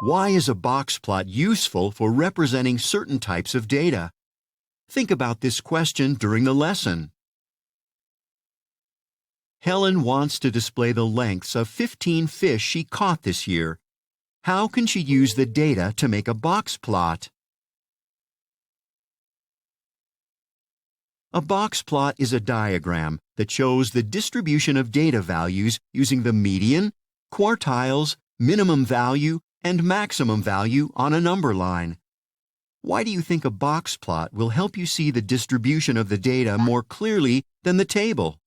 Why is a box plot useful for representing certain types of data? Think about this question during the lesson. Helen wants to display the lengths of 15 fish she caught this year. How can she use the data to make a box plot? A box plot is a diagram that shows the distribution of data values using the median, quartiles, minimum value, and maximum value on a number line. Why do you think a box plot will help you see the distribution of the data more clearly than the table?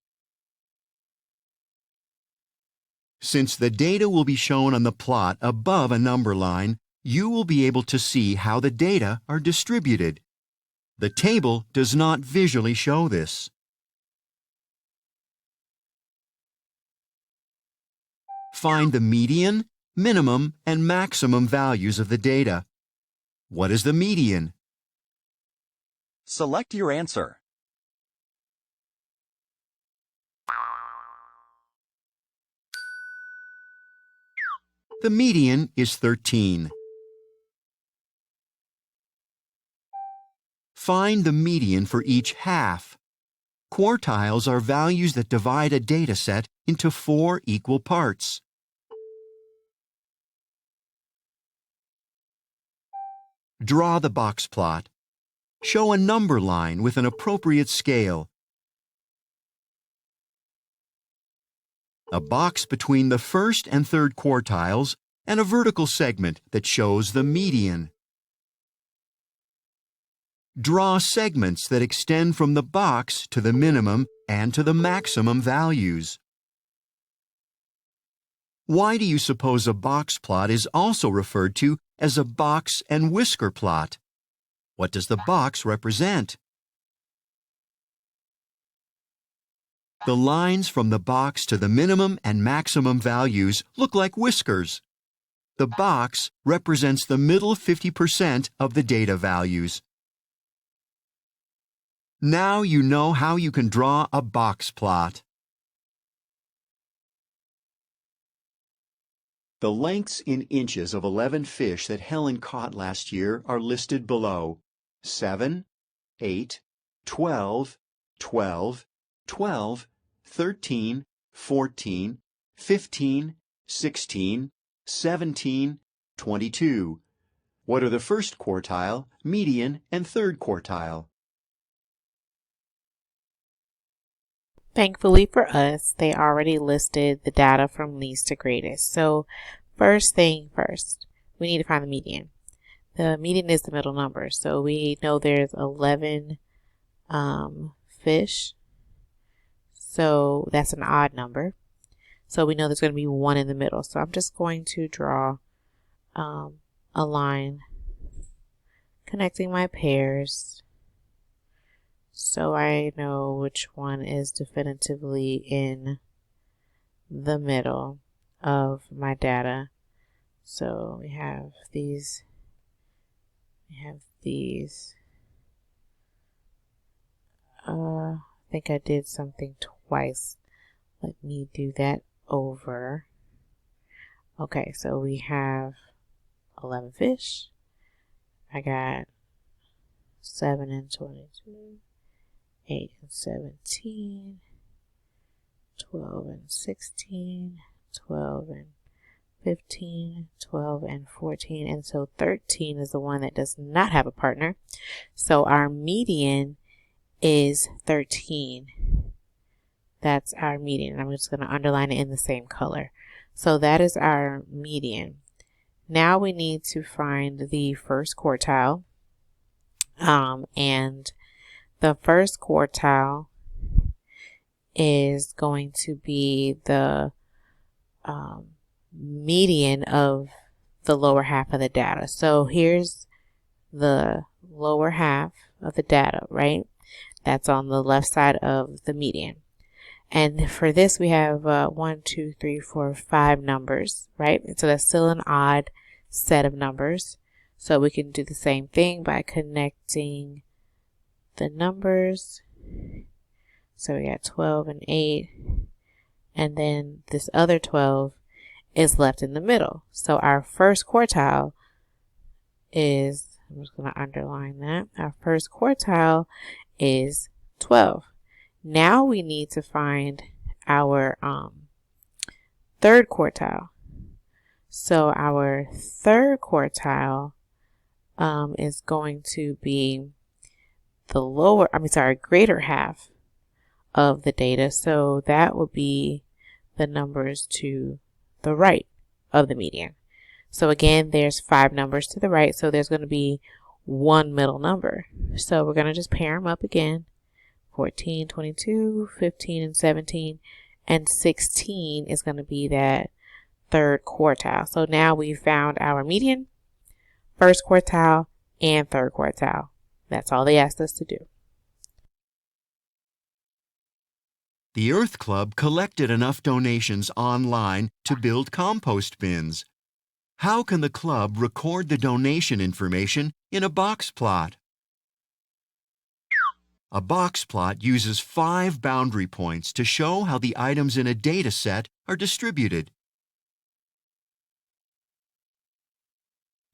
Since the data will be shown on the plot above a number line, you will be able to see how the data are distributed. The table does not visually show this. Find the median, minimum, and maximum values of the data. What is the median? Select your answer. The median is 13. Find the median for each half. Quartiles are values that divide a data set into 4 equal parts. Draw the box plot. Show a number line with an appropriate scale. A box between the first and third quartiles, and a vertical segment that shows the median. Draw segments that extend from the box to the minimum and to the maximum values. Why do you suppose a box plot is also referred to as a box and whisker plot? What does the box represent? The lines from the box to the minimum and maximum values look like whiskers. The box represents the middle 50% of the data values. Now you know how you can draw a box plot. The lengths in inches of 11 fish that Helen caught last year are listed below: 7, 8, 12, 12, 12, 13, 14, 15, 16, 17, 22. What are the first quartile, median, and third quartile? Thankfully for us, they already listed the data from least to greatest. So first thing first, we need to find the median. The median is the middle number. So we know there's 11 fish. So that's an odd number. So we know there's going to be 1 in the middle. So I'm just going to draw a line connecting my pairs, so I know which one is definitively in the middle of my data. So we have these. I think I did something twice. Let me do that over. Okay, so we have 11 fish. I got 7 and 22. 8 and 17, 12 and 16, 12 and 15, 12 and 14, and so 13 is the one that does not have a partner. So our median is 13. That's our median. I'm just going to underline it in the same color. So that is our median. Now we need to find the first quartile, and the first quartile is going to be the median of the lower half of the data. So here's the lower half of the data, right? That's on the left side of the median. And for this, we have 1, 2, 3, 4, 5 numbers, right? So that's still an odd set of numbers. So we can do the same thing by connecting the numbers. So we got 12 and 8, and then this other 12 is left in the middle. So our first quartile is, I'm just going to underline that, our first quartile is 12. Now we need to find our third quartile. So our third quartile is going to be the greater half of the data. So that would be the numbers to the right of the median. So again, there's 5 numbers to the right, so there's going to be one middle number. So we're going to just pair them up again. 14, 22, 15, and 17, and 16 is going to be that third quartile. So now we've found our median, first quartile, and third quartile. That's all they asked us to do. The Earth Club collected enough donations online to build compost bins. How can the club record the donation information in a box plot? A box plot uses 5 boundary points to show how the items in a data set are distributed.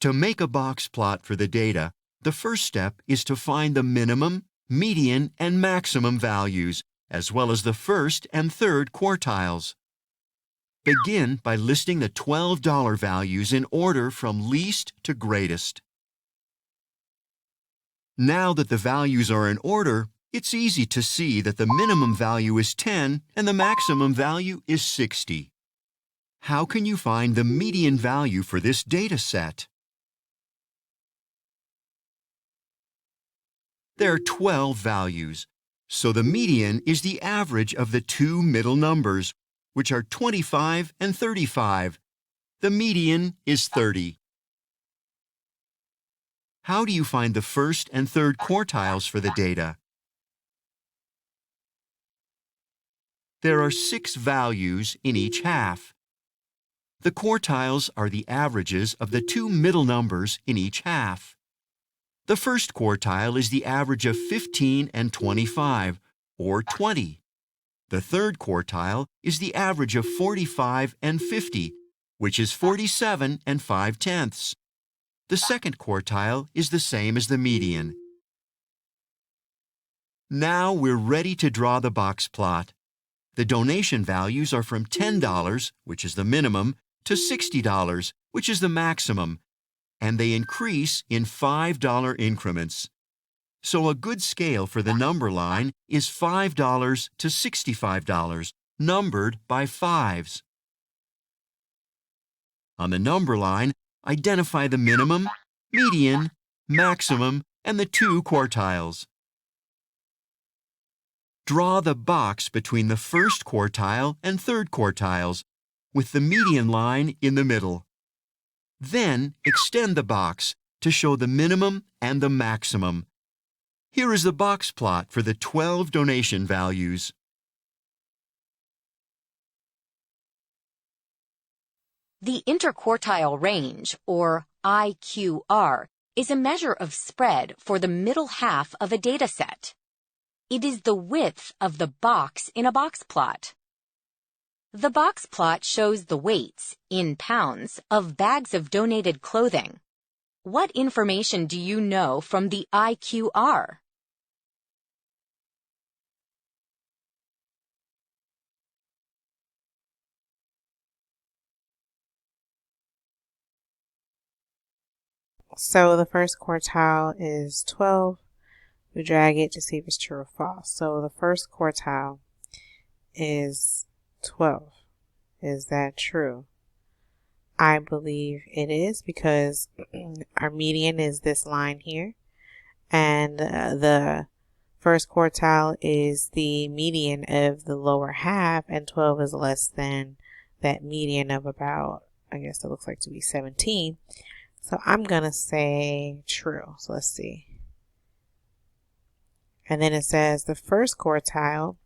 To make a box plot for the data, the first step is to find the minimum, median, and maximum values, as well as the first and third quartiles. Begin by listing the $12 values in order from least to greatest. Now that the values are in order, it's easy to see that the minimum value is 10 and the maximum value is 60. How can you find the median value for this data set? There are 12 values, so the median is the average of the 2 middle numbers, which are 25 and 35. The median is 30. How do you find the first and third quartiles for the data? There are 6 values in each half. The quartiles are the averages of the 2 middle numbers in each half. The first quartile is the average of 15 and 25, or 20. The third quartile is the average of 45 and 50, which is 47 and 5/10. The second quartile is the same as the median. Now we're ready to draw the box plot. The donation values are from $10, which is the minimum, to $60, which is the maximum, and they increase in $5 increments. So a good scale for the number line is $5 to $65, numbered by 5s. On the number line, identify the minimum, median, maximum, and the 2 quartiles. Draw the box between the first quartile and third quartiles, with the median line in the middle. Then extend the box to show the minimum and the maximum. Here is the box plot for the 12 donation values. The interquartile range, or IQR, is a measure of spread for the middle half of a data set. It is the width of the box in a box plot. The box plot shows the weights, in pounds, of bags of donated clothing. What information do you know from the IQR? So the first quartile is 12. We drag it to see if it's true or false. So the first quartile is 12. Is that true? I believe it is, because our median is this line here, and the first quartile is the median of the lower half, and 12 is less than that median of about, I guess it looks like to be 17. So I'm going to say true. So let's see. And then it says the first quartile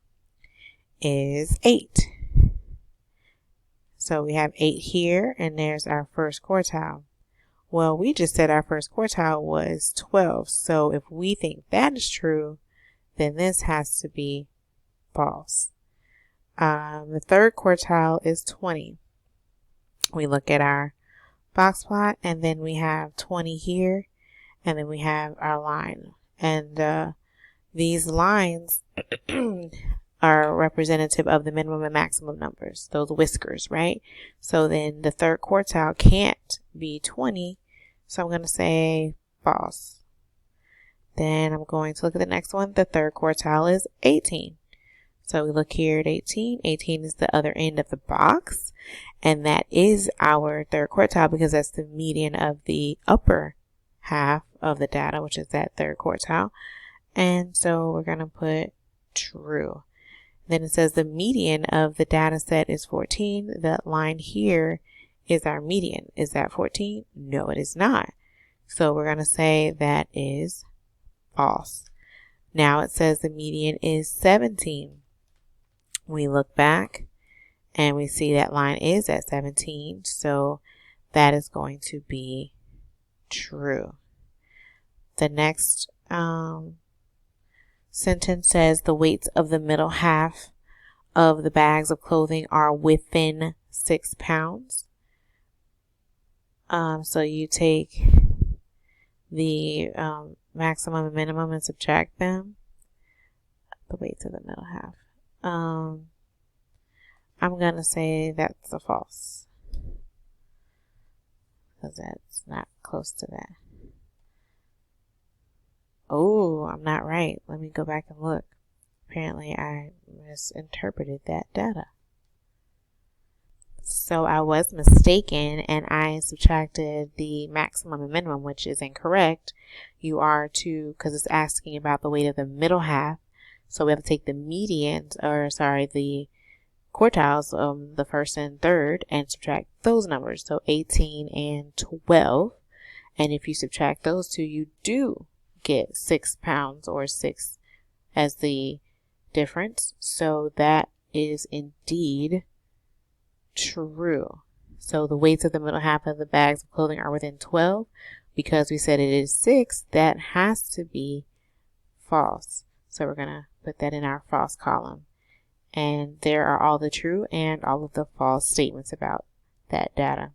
is 8. So we have 8 here, and there's our first quartile. Well, we just said our first quartile was 12. So if we think that is true, then this has to be false. The third quartile is 20. we look at our box plot, and then we have 20 here, and then we have our line. And these lines are representative of the minimum and maximum numbers, those whiskers, right? So then the third quartile can't be 20, so I'm going to say false. Then I'm going to look at the next one. The third quartile is 18. So we look here at 18. 18 is the other end of the box, and that is our third quartile because that's the median of the upper half of the data, which is that third quartile. And so we're going to put true. Then it says the median of the data set is 14. That line here is our median. Is that 14? No, it is not. So we're going to say that is false. Now it says the median is 17. We look back and we see that line is at 17. So that is going to be true. The next sentence says the weights of the middle half of the bags of clothing are within 6 pounds. So you take the maximum and minimum and subtract them. The weights of the middle half. I'm going to say that's a false, because that's not close to that. Oh, I'm not right. Let me go back and look. Apparently I misinterpreted that data. So I was mistaken and I subtracted the maximum and minimum, which is incorrect. You are to, because it's asking about the weight of the middle half. So we have to take the medians, the quartiles, the first and third, and subtract those numbers. So 18 and 12. And if you subtract those two, you do get 6 pounds, or 6 as the difference. So that is indeed true. So the weights of the middle half of the bags of clothing are within 12. Because we said it is 6, that has to be false. So we're going to put that in our false column. And there are all the true and all of the false statements about that data.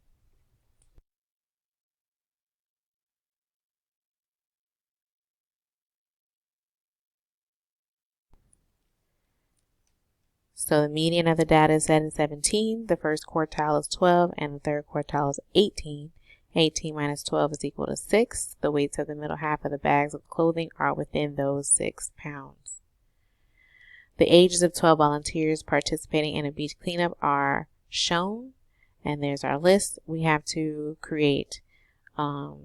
So the median of the data is set at 17, the first quartile is 12, and the third quartile is 18. 18 minus 12 is equal to 6. The weights of the middle half of the bags of clothing are within those 6 pounds. The ages of 12 volunteers participating in a beach cleanup are shown, and there's our list. We have to create the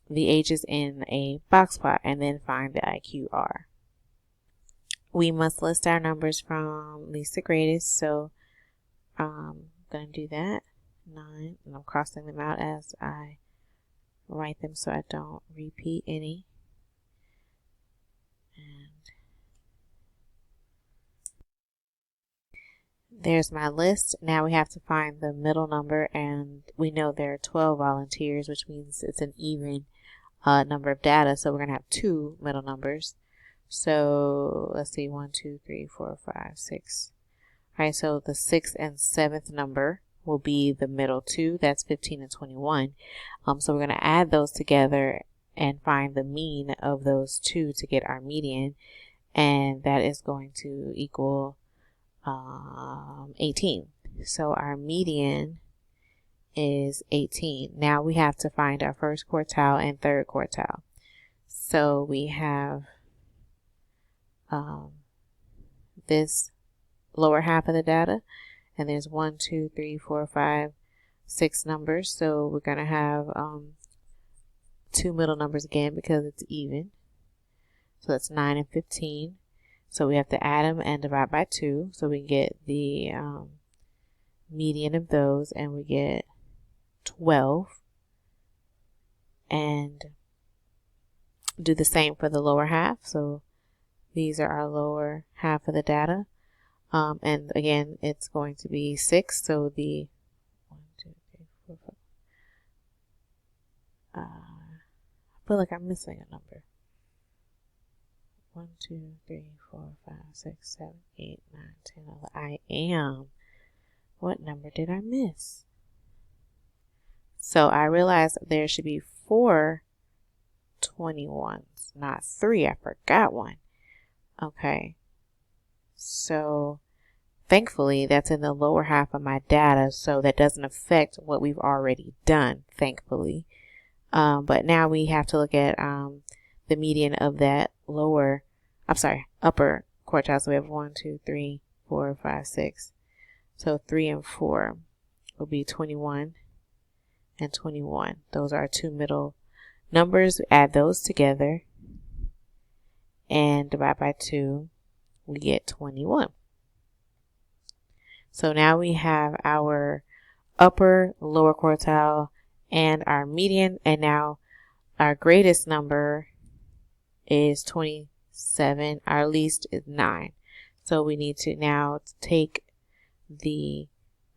ages in a box plot and then find the IQR. We must list our numbers from least to greatest, so I'm going to do that. 9, and I'm crossing them out as I write them so I don't repeat any. And there's my list. Now we have to find the middle number, and we know there are 12 volunteers, which means it's an even number of data, so we're going to have 2 middle numbers. So let's see, 1, 2, 3, 4, 5, 6. All right, so the 6th and 7th number will be the middle 2. That's 15 and 21. So we're going to add those together and find the mean of those two to get our median, and that is going to equal 18. So our median is 18. Now we have to find our first quartile and third quartile. So we have this lower half of the data, and there's 1, 2, 3, 4, 5, 6 numbers. So we're going to have 2 middle numbers again because it's even. So that's 9 and 15. So we have to add them and divide by 2. So we get the median of those, and we get 12. And do the same for the lower half. So these are our lower half of the data. And again, it's going to be 6. So the 1, 2, 3, 4, 5. I feel like I'm missing a number. 1, 2, 3, 4, 5, 6, 7, 8, 9, 10, 11. I am. What number did I miss? So I realized there should be 4 21s, not 3. I forgot one. Okay. So thankfully that's in the lower half of my data, so that doesn't affect what we've already done, thankfully. But now we have to look at the median of that upper quartile. So we have 1, 2, 3, 4, 5, 6. So 3 and 4 will be 21 and 21. Those are our two middle numbers. Add those together and divide by 2. We get 21. So now we have our upper, lower quartile, and our median, and now our greatest number is 27. Our least is 9. So we need to now take the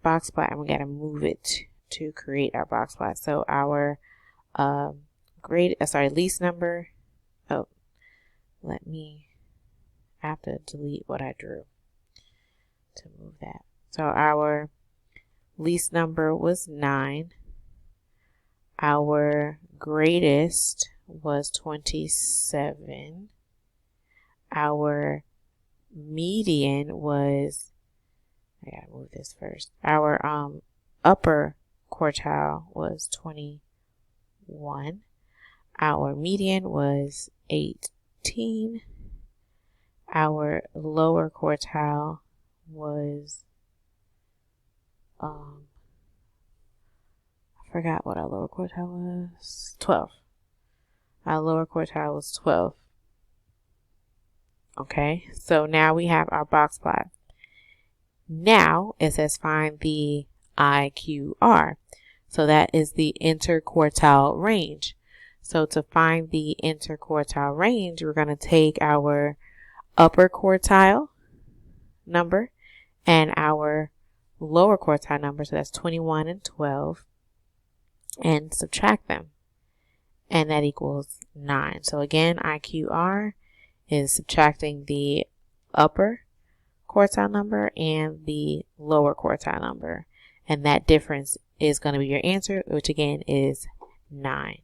box plot and we got to move it to create our box plot. So our least number. Oh, I have to delete what I drew to move that. So our least number was 9. Our greatest was 27. Our median was, I gotta move this first. Our upper quartile was 21. Our median was 18. Our lower quartile was I forgot what our lower quartile was. 12. Our lower quartile was 12. Okay, so now we have our box plot. Now it says find the IQR. So that is the interquartile range. So to find the interquartile range, we're going to take our upper quartile number and our lower quartile number, so that's 21 and 12, and subtract them, and that equals 9. So again, IQR is subtracting the upper quartile number and the lower quartile number, and that difference is going to be your answer, which again is 9.